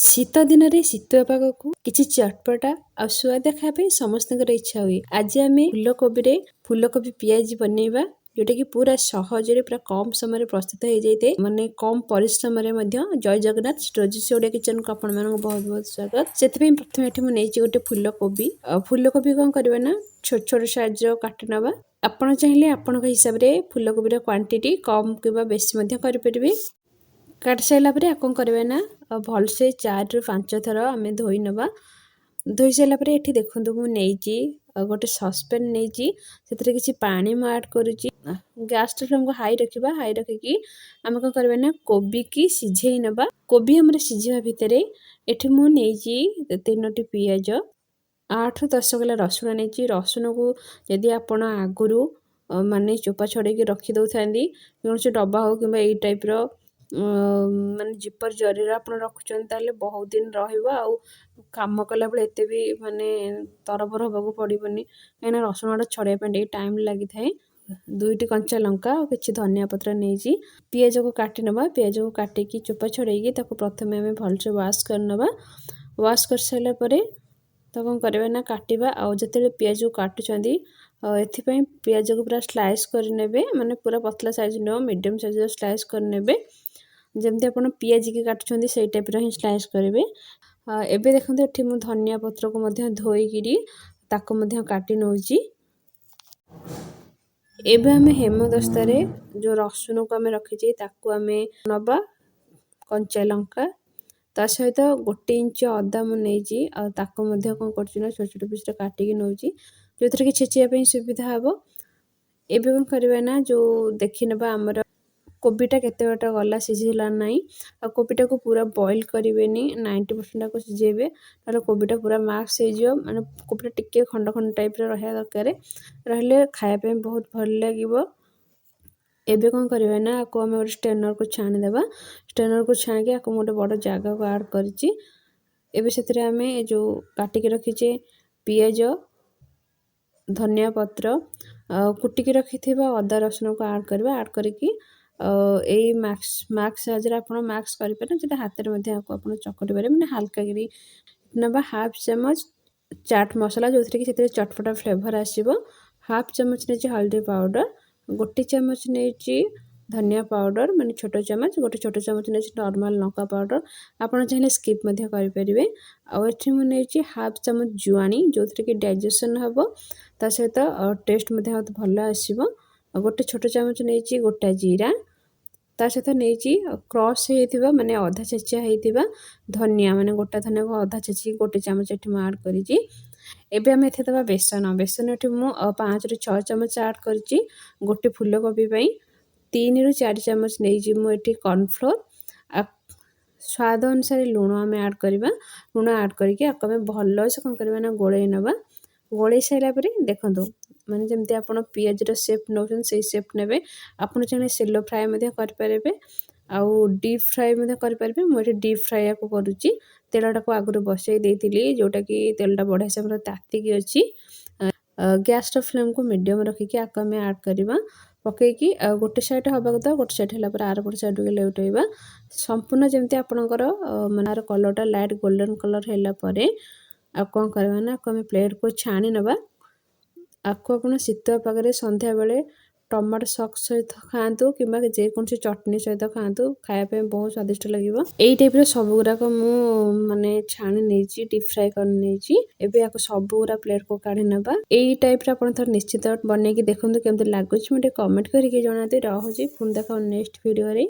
ଶୀତ ଦିନରେ ଶୀତୁଆ ପାଗକୁ କିଛି ଚଟପଟା ଆଉ ସୁଆଦିଆ ଖାଇବା ପାଇଁ ସମସ୍ତଙ୍କର ଇଚ୍ଛା ହୁଏ। ଆଜି ଆମେ ଫୁଲକୋବି ପିଆଜି ବନେଇବା, ଯୋଉଟା କି ପୁରା ସହଜରେ ପୁରା କମ ସମୟରେ ପ୍ରସ୍ତୁତ ହେଇଯାଇଥାଏ, ମାନେ କମ ପରିଶ୍ରମରେ ମଧ୍ୟ। ଜୟ ଜଗନ୍ନାଥ, ଷ୍ଟ୍ରୋଜିସ୍ ଓଡ଼ିଆ କିଚେନକୁ ଆପଣମାନଙ୍କୁ ବହୁତ ବହୁତ ସ୍ୱାଗତ। ସେଥିପାଇଁ ପ୍ରଥମେ ଏଠି ମୁଁ ନେଇଛି ଗୋଟେ ଫୁଲକୋବି। ଫୁଲକୋବି କଣ କରିବା ନା ଛୋଟ ଛୋଟ ସାଇଜର କାଟି ନେବା। ଆପଣ ଚାହିଁଲେ ଆପଣଙ୍କ ହିସାବରେ ଫୁଲକୋବିର କ୍ୱାଣ୍ଟିଟି କମ କିମ୍ବା ବେଶୀ ମଧ୍ୟ କରିପାରିବେ। କାଟି ସାରିଲା ପରେ କଣ କରିବା ନା ଭଲସେ 4ରୁ 5 ଥର ଆମେ ଧୋଇ ନେବା। ଧୋଇ ସାରିଲା ପରେ ଏଠି ଦେଖନ୍ତୁ ମୁଁ ନେଇଛି ଗୋଟେ ସସ୍ପେନ୍ ନେଇଛି, ସେଥିରେ କିଛି ପାଣି ମୁଁ ଆଡ୍ କରୁଛି। ଗ୍ୟାସଟା ଫ୍ଲେମକୁ ହାଇ ରଖିବା। ହାଇ ରଖିକି ଆମେ କଣ କରିବା ନା କୋବିକି ସିଝେଇ ନେବା। କୋବି ଆମର ସିଝିବା ଭିତରେ ଏଠି ମୁଁ ନେଇଛି 3ଟି ପିଆଜ, 8ରୁ 10 କୋଲା ରସୁଣ ନେଇଛି। ରସୁଣକୁ ଯଦି ଆପଣ ଆଗରୁ ମାନେ ଚୋପା ଛଡ଼େଇକି ରଖିଦେଉଥାନ୍ତି, କୌଣସି ଡବା ହେଉ କିମ୍ବା ଏଇ ଟାଇପ୍ର ମାନେ ଜିପର ଜରିରେ ଆପଣ ରଖୁଛନ୍ତି, ତାହେଲେ ବହୁତ ଦିନ ରହିବ ଆଉ କାମ କଲାବେଳେ ଏତେ ବି ମାନେ ତରବର ହେବାକୁ ପଡ଼ିବନି, କାହିଁକିନା ରସୁଣଟା ଛଡ଼େଇବା ପାଇଁ ଟିକେ ଟାଇମ୍ ଲାଗିଥାଏ। 2ଟି କଞ୍ଚା ଲଙ୍କା ଆଉ କିଛି ଧନିଆ ପତ୍ର ନେଇଛି। ପିଆଜକୁ କାଟି ନେବା। ପିଆଜକୁ କାଟିକି ଚୋପା ଛଡ଼େଇକି ତାକୁ ପ୍ରଥମେ ଆମେ ଭଲସେ ୱାଶ୍ କରିନେବା। ୱାଶ୍ କରିସାରିଲା ପରେ ତ କ'ଣ କରିବା ନା କାଟିବା। ଆଉ ଯେତେବେଳେ ପିଆଜକୁ କାଟୁଛନ୍ତି ଏଥିପାଇଁ ପିଆଜକୁ ପୁରା ସ୍ଲାଇସ୍ କରିନେବେ, ମାନେ ପୁରା ପତଲା ସାଇଜ୍ ନୁହଁ, ମିଡ଼ିୟମ୍ ସାଇଜ୍ର ସ୍ଲାଇସ୍ କରିନେବେ। ଯେମିତି ଆପଣ ପିଆଜିକି କାଟୁଛନ୍ତି ସେଇ ଟାଇପ୍ର ହିଁ ସ୍ଲାଇସ୍ କରିବେ। ଏବେ ଦେଖନ୍ତୁ ଏଠି ମୁଁ ଧନିଆ ପତ୍ରକୁ ମଧ୍ୟ ଧୋଇକିରି ତାକୁ ମଧ୍ୟ କାଟି ନେଉଛି। ଏବେ ଆମେ ହେମଦସ୍ତାରେ ଯେଉଁ ରସୁଣକୁ ଆମେ ରଖିଛେ ତାକୁ ଆମେ ନେବା, କଞ୍ଚା ଲଙ୍କା, ତା ସହିତ 1 ଇଞ୍ଚ ଅଦା ମୁଁ ନେଇଛି, ଆଉ ତାକୁ ମଧ୍ୟ କ'ଣ କରୁଛି ନା ଛୋଟ ଛୋଟ ପିସ୍ରେ କାଟିକି ନେଉଛି, ଯେଉଁଥିରେ କି ଛେଚିବା ପାଇଁ ସୁବିଧା ହେବ। ଏବେ କ'ଣ କରିବା ନା ଯେଉଁ ଦେଖିନେବା ଆମର କୋବିଟା କେତେ ବାଟ ଗଲା, ସିଝିଲା ନାହିଁ। ଆଉ କୋବିଟାକୁ ପୁରା ବଏଲ୍ କରିବେନି, 90% ଆକୁ ସିଝେଇବେ, ନହେଲେ କୋବିଟା ପୁରା ମାକ୍ସ ହେଇଯିବ। ମାନେ କୋବିଟା ଟିକେ ଖଣ୍ଡ ଖଣ୍ଡ ଟାଇପ୍ର ରହିବା ଦରକାର, ରହିଲେ ଖାଇବା ପାଇଁ ବହୁତ ଭଲ ଲାଗିବ। ଏବେ କ'ଣ କରିବା ନା ଆକୁ ଆମେ ଗୋଟେ ଷ୍ଟ୍ରେନରକୁ ଛାଣିଦେବା। ଷ୍ଟ୍ରେନରକୁ ଛାଣିକି ଆକୁ ମୁଁ ଗୋଟେ ବଡ଼ ଜାଗାକୁ ଆଡ଼୍ କରିଛି। ଏବେ ସେଥିରେ ଆମେ ଯେଉଁ କାଟିକି ରଖିଛେ ପିଆଜ, ଧନିଆ ପତ୍ର, କୁଟିକି ରଖିଥିବା ଅଦା ରସୁଣକୁ ଆଡ଼୍ କରିବା। ଆଡ଼୍ କରିକି ଏଇ ମାକ୍ସ ସାହାଯ୍ୟରେ ଆପଣ ମାକ୍ସ କରିପାରିବେ, ଯଦି ହାତରେ ମଧ୍ୟ ଆକୁ ଆପଣ ଚକଟି ପାରିବେ, ମାନେ ହାଲକା କରି ନେବା। 1/2 ଚାମଚ ଚାଟ୍ ମସଲା, ଯେଉଁଥିରେ କି ସେଥିରେ ଚଟପଟା ଫ୍ଲେଭର ଆସିବ। 1/2 ଚାମଚ ନେଇଛି ହଳଦୀ ପାଉଡ଼ର, 1 ଚାମଚ ନେଇଛି ଧନିଆ ପାଉଡ଼ର, ମାନେ ଛୋଟ ଚାମଚ, 1 ଛୋଟ ଚାମଚ ନେଇଛି ନର୍ମାଲ ଲଙ୍କା ପାଉଡ଼ର। ଆପଣ ଚାହିଁଲେ ସ୍କିପ୍ ମଧ୍ୟ କରିପାରିବେ। ଆଉ ଏଠି ମୁଁ ନେଇଛି 1/2 ଚାମଚ ଜୁଆଣି, ଯେଉଁଥିରେ କି ଡାଇଜେସନ୍ ହେବ, ତା ସହିତ ଟେଷ୍ଟ ମଧ୍ୟ ବହୁତ ଭଲ ଆସିବ। 1 ଛୋଟ ଚାମଚ ନେଇଛି ଗୋଟା ଜିରା, ତା ସହିତ ନେଇଛି କ୍ରସ୍ ହେଇଥିବା ମାନେ ଅଧା ଛେଚା ହେଇଥିବା ଧନିଆ, ମାନେ ଗୋଟା ଧନିଆକୁ ଅଧା ଛେଚିକି 1 ଚାମଚ ଏଠି ମୁଁ ଆଡ଼୍ କରିଛି। ଏବେ ଆମେ ଏଠି ଦେବା ବେସନ। ବେସନ ଏଠି ମୁଁ 5ରୁ 6 ଚାମଚ ଆଡ଼୍ କରିଛି। ଗୋଟେ ଫୁଲକୋବି ପାଇଁ 3ରୁ 4 ଚାମଚ ନେଇଛି ମୁଁ ଏଠି କର୍ଣ୍ଣଫ୍ଲୋର। ସ୍ୱାଦ ଅନୁସାରେ ଲୁଣ ଆମେ ଆଡ଼୍ କରିବା। ଲୁଣ ଆଡ଼୍ କରିକି ଆକୁ ଆମେ ଭଲସେ କ'ଣ କରିବା ନା ଗୋଳେଇ ନେବା। ଗୋଳେଇ ସାରିଲା ପରେ ଦେଖନ୍ତୁ, ମାନେ ଯେମିତି ଆପଣ ପିଆଜର ସେପ୍ ନେଉଛନ୍ତି ସେଇ ସେପ୍ ନେବେ। ଆପଣ ଚାହିଁଲେ ସେଲୋ ଫ୍ରାଏ ମଧ୍ୟ କରିପାରିବେ, ଆଉ ଡିପ୍ ଫ୍ରାଏ ମଧ୍ୟ କରିପାରିବେ। ମୁଁ ଏଠି ଡିପ୍ ଫ୍ରାଏ ଆକୁ କରୁଛି। ତେଲଟାକୁ ଆଗରୁ ବସେଇ ଦେଇଥିଲି, ଯେଉଁଟାକି ତେଲଟା ବଢ଼ିଆ ସେ ଆମର ତାତିକି ଅଛି। ଗ୍ୟାସର ଫ୍ଲେମ୍କୁ ମିଡ଼ିୟମ୍ ରଖିକି ଆକୁ ଆମେ ଆଡ଼୍ କରିବା। ପକେଇକି ଗୋଟେ ସାଇଡ଼୍ ହେବାକୁ ଦେବା, ଗୋଟେ ସାଇଡ଼୍ ହେଲା ପରେ ଆର ପଟ ସାଇଡ଼୍କୁ ଲେଉଟାଇବା। ସମ୍ପୂର୍ଣ୍ଣ ଯେମିତି ଆପଣଙ୍କର ମାନେ ଆର କଲର୍ଟା ଲାଇଟ୍ ଗୋଲ୍ଡେନ୍ କଲର୍ ହେଲା ପରେ ଆଉ କ'ଣ କରିବା ନା ଆକୁ ଆମେ ପ୍ଲେଟ୍କୁ ଛାଣି ନେବା। ଆକୁ ଆପଣ ଶୀତ ପାଗରେ ସନ୍ଧ୍ୟାବେଳେ ଟମାଟୋ ସକ୍ସ ସହିତ ଖାଆନ୍ତୁ କିମ୍ବା ଯେକୌଣସି ଚଟଣି ସହିତ ଖାଆନ୍ତୁ, ଖାଇବା ପାଇଁ ବହୁତ ସ୍ୱାଦିଷ୍ଟ ଲାଗିବ। ଏଇ ଟାଇପ୍ର ସବୁଗୁଡ଼ାକ ମୁଁ ମାନେ ଛାଣି ନେଇଛି, ଡିପ୍ ଫ୍ରାଏ କରି ନେଇଛି। ଏବେ ଆକୁ ସବୁଗୁଡ଼ା ପ୍ଲେଟ୍କୁ କାଢ଼ି ନେବା। ଏଇ ଟାଇପ୍ର ଆପଣ ଥରେ ନିଶ୍ଚିତ ବନେଇକି ଦେଖନ୍ତୁ କେମିତି ଲାଗୁଛି, ମୁଁ ଟିକେ କମେଣ୍ଟ କରିକି ଜଣାନ୍ତି। ରହୁଛି, ପୁଣି ଦେଖ ନେକ୍ସଟ ଭିଡ଼ିଓରେ।